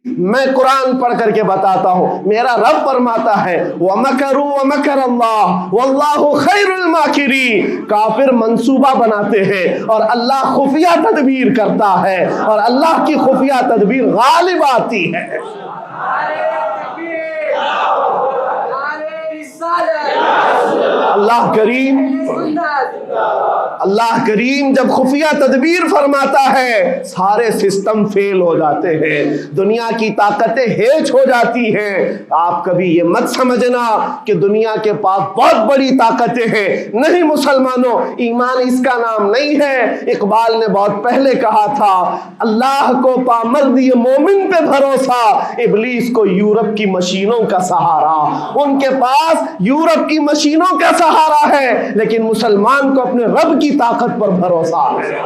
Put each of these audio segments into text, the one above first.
میں قرآن پڑھ کر کے بتاتا ہوں، میرا رب فرماتا ہے وَمَكَرُوا وَمَكَرَ اللَّهُ وَاللَّهُ خَيْرُ الْمَاكِرِينَ۔ کافر منصوبہ بناتے ہیں اور اللہ خفیہ تدبیر کرتا ہے، اور اللہ کی خفیہ تدبیر غالب آتی ہے۔ اللہ کریم جب خفیہ تدبیر فرماتا ہے سارے سسٹم فیل ہو جاتے ہیں، دنیا کی طاقتیں ہیچ ہو جاتی ہیں۔ آپ کبھی یہ مت سمجھنا کہ دنیا کے پاس بہت بڑی طاقتیں ہیں، نہیں مسلمانوں، ایمان اس کا نام نہیں ہے۔ اقبال نے بہت پہلے کہا تھا، اللہ کو پامرد مومن پہ بھروسہ، ابلیس کو یورپ کی مشینوں کا سہارا۔ ان کے پاس یورپ کی مشینوں کا سہارا ہے، لیکن مسلمان کو اپنے رب کی طاقت پر بھروسہ ہے۔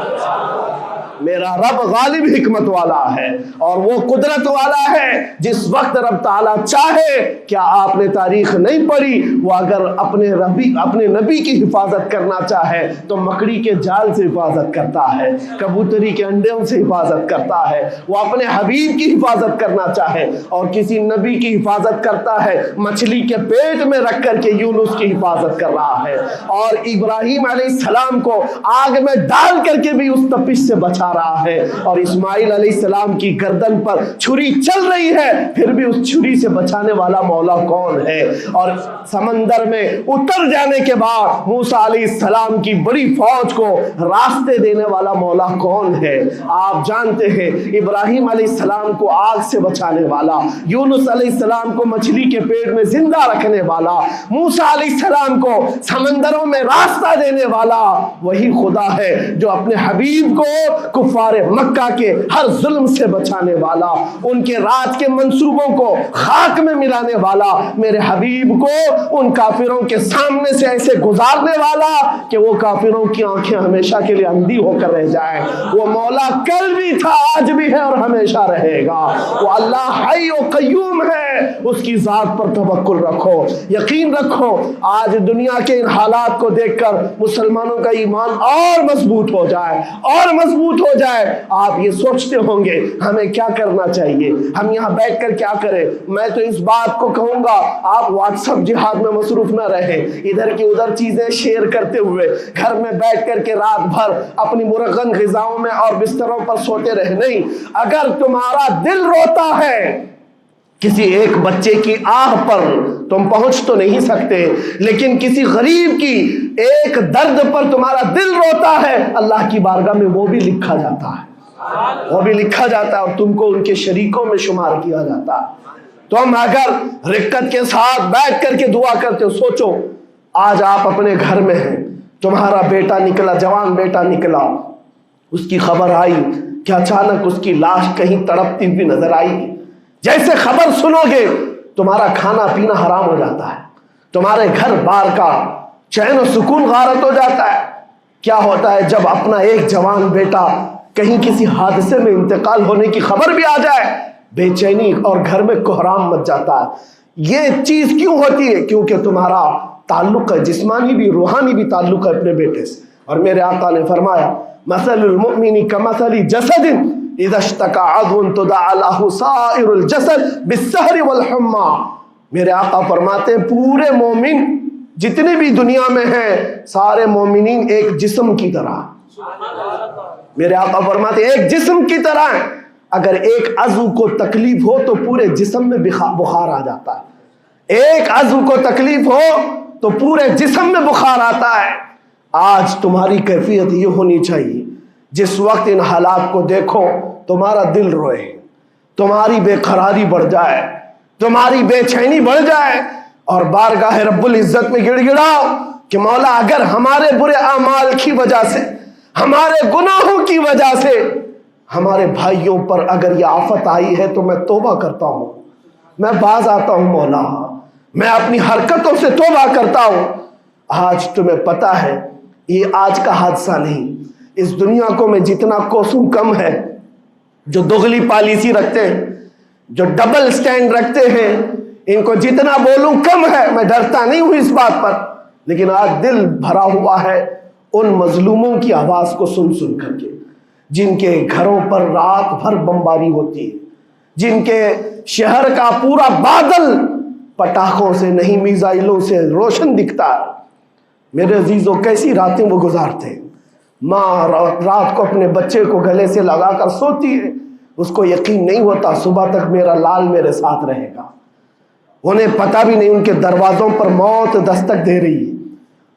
میرا رب غالب حکمت والا ہے اور وہ قدرت والا ہے۔ جس وقت رب تعالیٰ چاہے، کیا آپ نے تاریخ نہیں پڑھی، وہ اگر اپنے نبی کی حفاظت کرنا چاہے تو مکڑی کے جال سے حفاظت کرتا ہے، کبوتری کے انڈوں سے حفاظت کرتا ہے۔ وہ اپنے حبیب کی حفاظت کرنا چاہے اور کسی نبی کی حفاظت کرتا ہے، مچھلی کے پیٹ میں رکھ کر کے یونس کی حفاظت کر رہا ہے، اور ابراہیم علیہ السلام کو آگ میں ڈال کر کے بھی اس تپش سے بچا رہا ہے، اور اسماعیل علیہ السلام کی گردن پر چھری چل رہی ہے، پھر بھی اس چھری سے بچانے والا مولا کون ہے؟ اور سمندر میں اتر جانے کے بعد موسیٰ علیہ السلام کی بڑی فوج کو راستے دینے والا مولا کون ہے؟ آپ جانتے ہیں، ابراہیم علیہ السلام کو آگ سے بچانے والا، یونس علیہ السلام کو مچھلی کے پیٹ میں زندہ رکھنے والا، موسیٰ علیہ السلام کو سمندروں میں راستہ دینے والا وہی خدا ہے جو اپنے حبیب کو کفار مکہ کے ہر ظلم سے بچانے والا، ان کے رات کے منصوبوں کو خاک میں ملانے والا، میرے حبیب کو ان کافروں کے سامنے سے ایسے گزارنے والا کہ وہ کافروں کی آنکھیں ہمیشہ کے لیے اندھی ہو کر رہ جائیں۔ وہ مولا کل بھی تھا، آج بھی ہے اور ہمیشہ رہے گا۔ وہ اللہ حی و قیوم ہے، اس کی ذات پر توکل رکھو، یقین رکھو۔ آج دنیا کے ان حالات کو دیکھ کر مسلمانوں کا ایمان اور مضبوط ہو جائے، اور مضبوط ہو جائے۔ آپ یہ سوچتے ہوں گے ہمیں کیا کرنا چاہیے، ہم یہاں بیٹھ کر کیا کریں؟ میں تو اس بات کو کہوں گا، آپ واٹس ایپ جہاد میں مصروف نہ رہیں، ادھر کی ادھر چیزیں شیئر کرتے ہوئے گھر میں بیٹھ کر کے رات بھر اپنی مرغن غذاؤں میں اور بستروں پر سوتے رہے نہیں۔ اگر تمہارا دل روتا ہے کسی ایک بچے کی آہ پر، تم پہنچ تو نہیں سکتے، لیکن کسی غریب کی ایک درد پر تمہارا دل روتا ہے، اللہ کی بارگاہ میں وہ بھی لکھا جاتا ہے، وہ بھی لکھا جاتا ہے، اور تم کو ان کے شریکوں میں شمار کیا جاتا ہے۔ تم اگر رقت کے ساتھ بیٹھ کر کے دعا کرتے ہو، سوچو آج آپ اپنے گھر میں ہیں، تمہارا بیٹا نکلا، جوان بیٹا نکلا، اس کی خبر آئی کہ اچانک اس کی لاش کہیں تڑپتی ہوئی نظر آئی، جیسے خبر سنو گے تمہارا کھانا پینا حرام ہو جاتا ہے، تمہارے گھر بار کا چین و سکون غارت ہو جاتا ہے۔ کیا ہوتا ہے جب اپنا ایک جوان بیٹا کہیں کسی حادثے میں انتقال ہونے کی خبر بھی آ جائے، بے چینی اور گھر میں کوہرام مچ جاتا ہے۔ یہ چیز کیوں ہوتی ہے؟ کیونکہ تمہارا تعلق ہے، جسمانی بھی روحانی بھی تعلق ہے اپنے بیٹے سے۔ اور میرے آقا نے فرمایا مثل المؤمن کمثل جسد اذا اشتكى عضو تداعى له سائر الجسد بالسهر والحمى۔ میرے آقا فرماتے ہیں پورے مومن جتنے بھی دنیا میں ہیں، سارے مومنین ایک جسم کی طرح، میرے آقا فرماتے ہیں ایک جسم کی طرح ہیں، اگر ایک عضو کو تکلیف ہو تو پورے جسم میں بخار آ جاتا ہے، ایک عضو کو تکلیف ہو تو پورے جسم میں بخار آتا ہے۔ آج تمہاری کیفیت یہ ہونی چاہیے، جس وقت ان حالات کو دیکھو تمہارا دل روئے، تمہاری بے قراری بڑھ جائے، تمہاری بے چینی بڑھ جائے، اور بارگاہ رب العزت میں گڑ گڑاؤ کہ مولا اگر ہمارے برے اعمال کی وجہ سے، ہمارے گناہوں کی وجہ سے ہمارے بھائیوں پر اگر یہ آفت آئی ہے تو میں توبہ کرتا ہوں، میں باز آتا ہوں مولا، میں اپنی حرکتوں سے توبہ کرتا ہوں۔ آج تمہیں پتہ ہے یہ آج کا حادثہ نہیں، اس دنیا کو میں جتنا کوسوں کم ہے جو دغلی پالیسی رکھتے ہیں، جو ڈبل سٹینڈ رکھتے ہیں، ان کو جتنا بولوں کم ہے، میں ڈرتا نہیں ہوں اس بات پر، لیکن آج دل بھرا ہوا ہے ان مظلوموں کی آواز کو سن سن کر کے، جن کے گھروں پر رات بھر بمباری ہوتی ہے، جن کے شہر کا پورا بادل پٹاخوں سے نہیں میزائلوں سے روشن دکھتا ہے۔ میرے عزیزوں، کیسی راتیں وہ گزارتے ہیں۔ ماں رات کو اپنے بچے کو گلے سے لگا کر سوتی ہے، اس کو یقین نہیں ہوتا صبح تک میرا لال میرے ساتھ رہے گا۔ انہیں پتہ بھی نہیں ان کے دروازوں پر موت دستک دے رہی ہے۔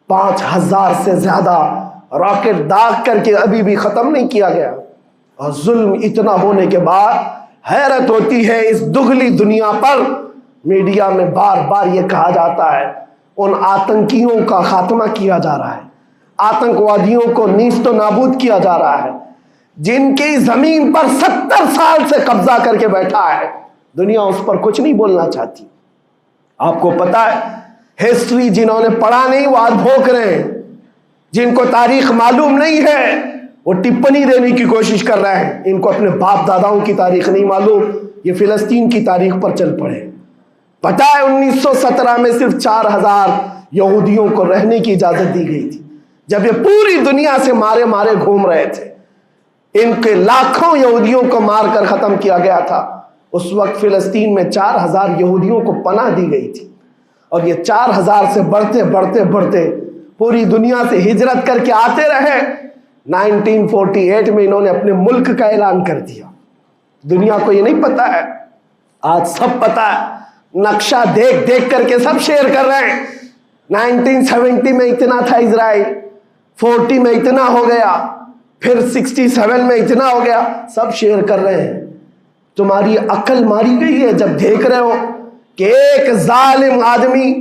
5000 سے زیادہ راکٹ داغ کر کے ابھی بھی ختم نہیں کیا گیا، اور ظلم اتنا ہونے کے بعد حیرت ہوتی ہے اس دگلی دنیا پر۔ میڈیا میں بار بار یہ کہا جاتا ہے ان آتنکیوں کا خاتمہ کیا جا رہا ہے، آتنکوادیوں کو نیست و نابود کیا جا رہا ہے، جن کی زمین پر 70 سال سے قبضہ کر کے بیٹھا ہے۔ دنیا اس پر کچھ نہیں بولنا چاہتی۔ آپ کو پتا ہے ہسٹری جنہوں نے پڑھا نہیں وہ آج بھوک رہے ہیں، جن کو تاریخ معلوم نہیں ہے وہ ٹپنی دینے کی کوشش کر رہے ہیں۔ ان کو اپنے باپ داداؤں کی تاریخ نہیں معلوم، یہ فلسطین کی تاریخ پر چل پڑے۔ پتہ ہے 1917 میں صرف 4000 یہودیوں کو رہنے کی اجازت دی گئی تھی، جب یہ پوری دنیا سے مارے مارے گھوم رہے تھے۔ ان کے لاکھوں یہودیوں کو مار کر ختم کیا گیا تھا۔ اس وقت فلسطین میں 4000 یہودیوں کو پناہ دی گئی تھی، اور یہ 4000 سے بڑھتے بڑھتے بڑھتے پوری دنیا سے ہجرت کر کے آتے رہے۔ 1948 میں انہوں نے اپنے ملک کا اعلان کر دیا۔ دنیا کو یہ نہیں پتا ہے، آج سب پتا ہے۔ نقشہ دیکھ دیکھ کر کے سب شیئر کر رہے ہیں۔ 1970 میں اتنا تھا اسرائیل، 40 میں اتنا ہو گیا، پھر 67 میں اتنا ہو گیا، سب شیئر کر رہے ہیں۔ تمہاری عقل ماری گئی ہے جب دیکھ رہے ہو کہ ایک ظالم آدمی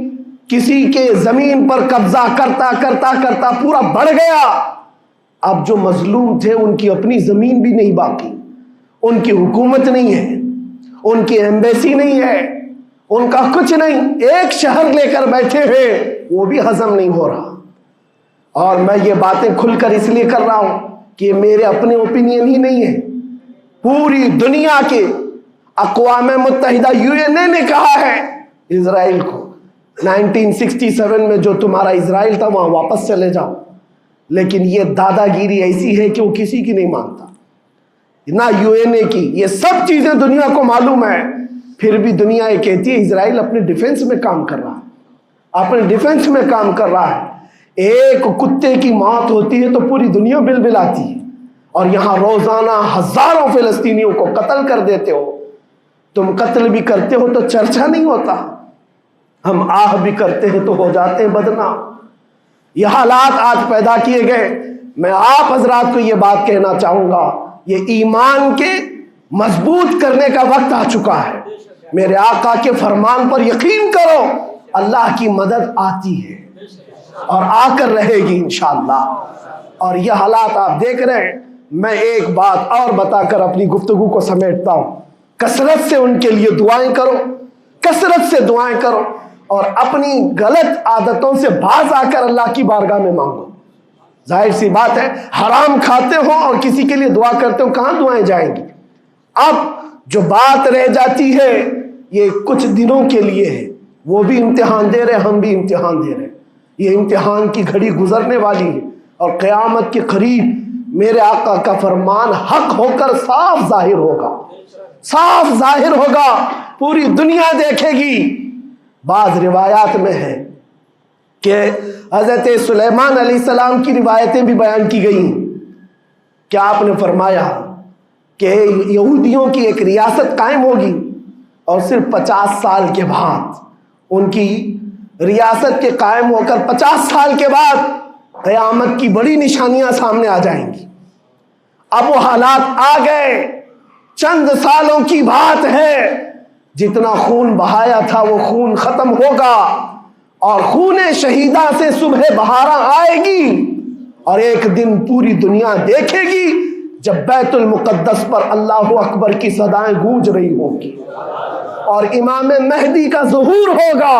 کسی کے زمین پر قبضہ کرتا کرتا کرتا پورا بڑھ گیا۔ اب جو مظلوم تھے ان کی اپنی زمین بھی نہیں باقی، ان کی حکومت نہیں ہے، ان کی ایمبیسی نہیں ہے، ان کا کچھ نہیں، ایک شہر لے کر بیٹھے ہیں، وہ بھی ہضم نہیں ہو رہا۔ اور میں یہ باتیں کھل کر اس لیے کر رہا ہوں کہ میرے اپنے اوپینین ہی نہیں ہے، پوری دنیا کے اقوام متحدہ UN نے کہا ہے اسرائیل کو 1967 میں جو تمہارا اسرائیل تھا وہاں واپس چلے جاؤ۔ لیکن یہ دادا گیری ایسی ہے کہ وہ کسی کی نہیں مانتا، نہ UN کی، یہ سب چیزیں دنیا کو معلوم ہے، پھر بھی دنیا یہ کہتی ہے اسرائیل اپنے ڈیفنس میں کام کر رہا ہے، اپنے ڈیفنس میں کام کر رہا ہے۔ ایک کتے کی موت ہوتی ہے تو پوری دنیا بلبلاتی ہے، اور یہاں روزانہ ہزاروں فلسطینیوں کو قتل کر دیتے ہو۔ تم قتل بھی کرتے ہو تو چرچا نہیں ہوتا، ہم آہ بھی کرتے ہیں تو ہو جاتے ہیں بدنام۔ یہ حالات آج پیدا کیے گئے۔ میں آپ حضرات کو یہ بات کہنا چاہوں گا، یہ ایمان کے مضبوط کرنے کا وقت آ چکا ہے۔ میرے آقا کے فرمان پر یقین کرو، اللہ کی مدد آتی ہے اور آ کر رہے گی انشاءاللہ۔ اور یہ حالات آپ دیکھ رہے ہیں۔ میں ایک بات اور بتا کر اپنی گفتگو کو سمیٹتا ہوں، کثرت سے ان کے لیے دعائیں کرو، کثرت سے دعائیں کرو، اور اپنی غلط عادتوں سے باز آ کر اللہ کی بارگاہ میں مانگو۔ ظاہر سی بات ہے، حرام کھاتے ہو اور کسی کے لیے دعا کرتے ہو، کہاں دعائیں جائیں گی؟ اب جو بات رہ جاتی ہے یہ کچھ دنوں کے لیے ہے، وہ بھی امتحان دے رہے، ہم بھی امتحان دے رہے۔ یہ امتحان کی گھڑی گزرنے والی ہے، اور قیامت کے قریب میرے آقا کا فرمان حق ہو کر صاف ظاہر ہوگا، صاف ظاہر ہوگا، پوری دنیا دیکھے گی۔ بعض روایات میں ہے کہ حضرت سلیمان علیہ السلام کی روایتیں بھی بیان کی گئی، کہ آپ نے فرمایا کہ یہودیوں کی ایک ریاست قائم ہوگی، اور صرف 50 سال کے بعد ان کی ریاست کے قائم ہو کر 50 سال کے بعد قیامت کی بڑی نشانیاں سامنے آ جائیں گی۔ اب وہ حالات آ گئے، چند سالوں کی بات ہے، جتنا خون بہایا تھا وہ خون ختم ہوگا، اور خون شہیدہ سے صبح بہارا آئے گی، اور ایک دن پوری دنیا دیکھے گی جب بیت المقدس پر اللہ اکبر کی صدائیں گونج رہی ہوں گی، اور امام مہدی کا ظہور ہوگا۔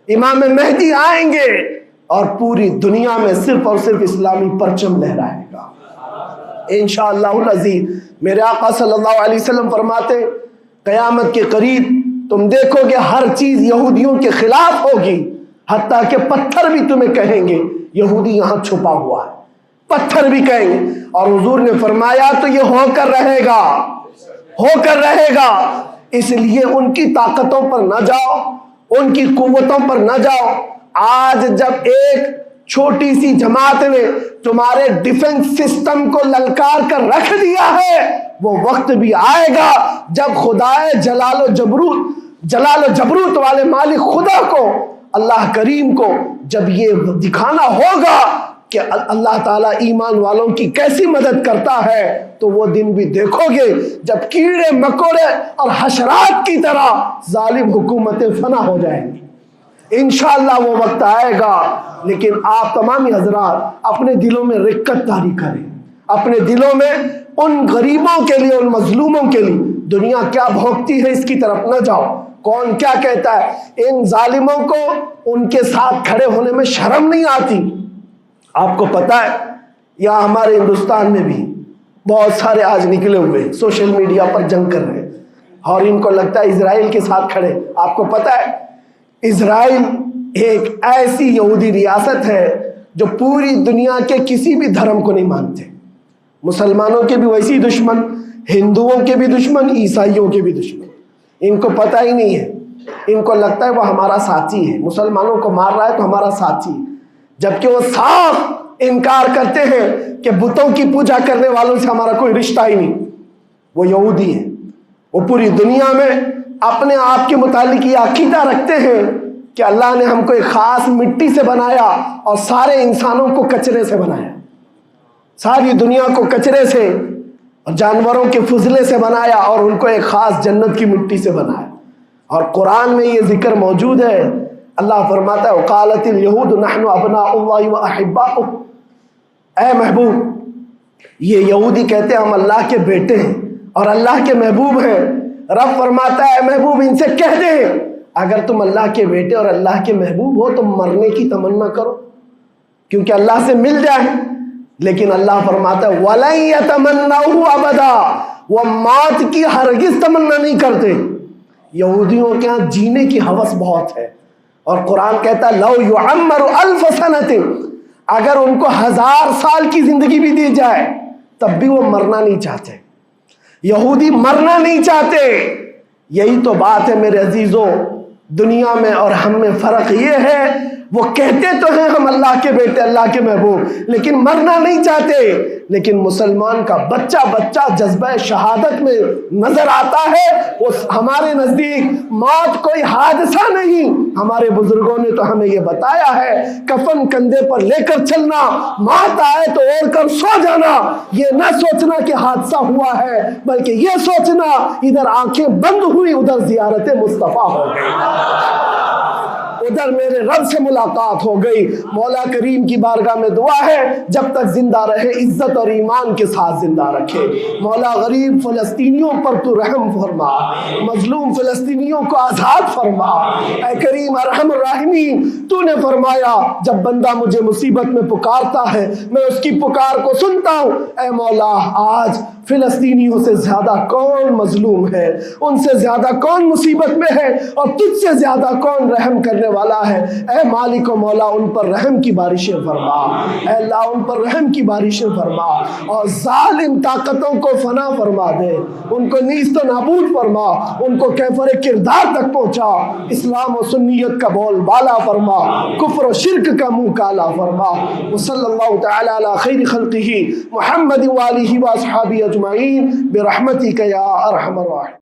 امام مہدی آئیں گے اور پوری دنیا میں صرف اور صرف اسلامی پرچم لہرائے گا انشاءاللہ العزیز۔ میرے آقا صلی اللہ علیہ وسلم فرماتے قیامت کے قریب تم دیکھو گے ہر چیز یہودیوں کے خلاف ہوگی، حتیٰ کہ پتھر بھی تمہیں کہیں گے یہودی یہاں چھپا ہوا ہے، پتھر بھی کہیں گے۔ اور حضور نے فرمایا تو یہ ہو کر رہے گا، ہو کر رہے گا۔ اس لیے ان کی طاقتوں پر نہ جاؤ، ان کی قوتوں پر نہ جاؤ۔ آج جب ایک چھوٹی سی جماعت نے تمہارے ڈیفنس سسٹم کو للکار کر رکھ دیا ہے، وہ وقت بھی آئے گا جب خدائے جلال و جبروت والے مالک خدا کو، اللہ کریم کو، جب یہ دکھانا ہوگا کہ اللہ تعالیٰ ایمان والوں کی کیسی مدد کرتا ہے، تو وہ دن بھی دیکھو گے جب کیڑے مکوڑے اور حشرات کی طرح ظالم حکومتیں فنا ہو جائیں گی۔ انشاءاللہ وہ وقت آئے گا۔ لیکن آپ تمامی حضرات اپنے دلوں میں رقت طاری کریں، اپنے دلوں میں ان غریبوں کے لیے، ان مظلوموں کے لیے دنیا کیا بھوگتی ہے اس کی طرف نہ جاؤ۔ کون کیا کہتا ہے، ان ظالموں کو ان کے ساتھ کھڑے ہونے میں شرم نہیں آتی؟ آپ کو پتہ ہے یہاں ہمارے ہندوستان میں بھی بہت سارے آج نکلے ہوئے سوشل میڈیا پر جنگ کر رہے ہیں، اور ان کو لگتا ہے اسرائیل کے ساتھ کھڑے۔ آپ کو پتہ ہے اسرائیل ایک ایسی یہودی ریاست ہے جو پوری دنیا کے کسی بھی دھرم کو نہیں مانتے، مسلمانوں کے بھی ویسی دشمن، ہندوؤں کے بھی دشمن، عیسائیوں کے بھی دشمن۔ ان کو پتہ ہی نہیں ہے، ان کو لگتا ہے وہ ہمارا ساتھی ہے، مسلمانوں کو مار رہا ہے تو ہمارا ساتھی، جبکہ وہ صاف انکار کرتے ہیں کہ بتوں کی پوجا کرنے والوں سے ہمارا کوئی رشتہ ہی نہیں۔ وہ یہودی ہیں، وہ پوری دنیا میں اپنے آپ کے متعلق یہ عقیدہ رکھتے ہیں کہ اللہ نے ہم کو ایک خاص مٹی سے بنایا اور سارے انسانوں کو کچرے سے بنایا، ساری دنیا کو کچرے سے اور جانوروں کے فضلے سے بنایا، اور ان کو ایک خاص جنت کی مٹی سے بنایا۔ اور قرآن میں یہ ذکر موجود ہے، اللہ فرماتا ہے وقالت اليہود نحن ابناء اللہ واحباؤہ، اے محبوب یہ یہودی کہتے ہیں ہم اللہ کے بیٹے ہیں اور اللہ کے محبوب ہیں۔ رب فرماتا ہے اے محبوب ان سے کہہ دے اگر تم اللہ کے بیٹے اور اللہ کے محبوب ہو تو مرنے کی تمنا کرو، کیونکہ اللہ سے مل جائے۔ لیکن اللہ فرماتا ہے وَلَن يَتَمَنَّوْهُ أَبَدًا، وہ موت کی ہرگز تمنا نہیں کرتے۔ یہودیوں کے ہاں جینے کی ہوس بہت ہے، اور قرآن کہتا ہے لَوْ يُعَمَّرُ أَلْفَ سَنَةٍ، اگر ان کو 1000 سال کی زندگی بھی دی جائے تب بھی وہ مرنا نہیں چاہتے۔ یہودی مرنا نہیں چاہتے۔ یہی تو بات ہے میرے عزیزوں، دنیا میں اور ہم میں فرق یہ ہے وہ کہتے تو ہیں ہم اللہ کے بیٹے اللہ کے محبوب، لیکن مرنا نہیں چاہتے۔ لیکن مسلمان کا بچہ جذبہ شہادت میں نظر آتا ہے، وہ ہمارے نزدیک موت کوئی حادثہ نہیں۔ ہمارے بزرگوں نے تو ہمیں یہ بتایا ہے کفن کندھے پر لے کر چلنا، موت آئے تو اوڑھ کر سو جانا، یہ نہ سوچنا کہ حادثہ ہوا ہے، بلکہ یہ سوچنا ادھر آنکھیں بند ہوئی ادھر زیارت مصطفیٰ ہو گئی، ادھر میرے رب سے ملاقات ہو گئی۔ مولا کریم کی بارگاہ میں دعا ہے جب تک زندہ رہے عزت اور ایمان کے ساتھ زندہ رکھے۔ مولا غریب فلسطینیوں پر تو رحم فرما، مظلوم فلسطینیوں کو آزاد فرما۔ اے کریم ارحم الراحمین، تو نے فرمایا جب بندہ مجھے مصیبت میں پکارتا ہے میں اس کی پکار کو سنتا ہوں۔ اے مولا آج فلسطینیوں سے زیادہ کون مظلوم ہے، ان سے زیادہ کون مصیبت میں ہے، اور تجھ سے زیادہ کون رحم کرنے والا ہے۔ اے مالک و مولا ان پر رحم کی بارشیں فرما، اے اللہ ان پر رحم کی بارشیں فرما، اور ظالم طاقتوں کو فنا فرما دے، ان کو نیست و نابود فرما، ان کو کیفر کردار تک پہنچا، اسلام و سنیت کا بول بالا فرما، کفر و شرک کا منہ کالا فرما۔ وصلی اللہ تعالی علی خیر خلقہ محمد وآلہ واصحابہ اجمعین برحمتک یا ارحم الراحمین۔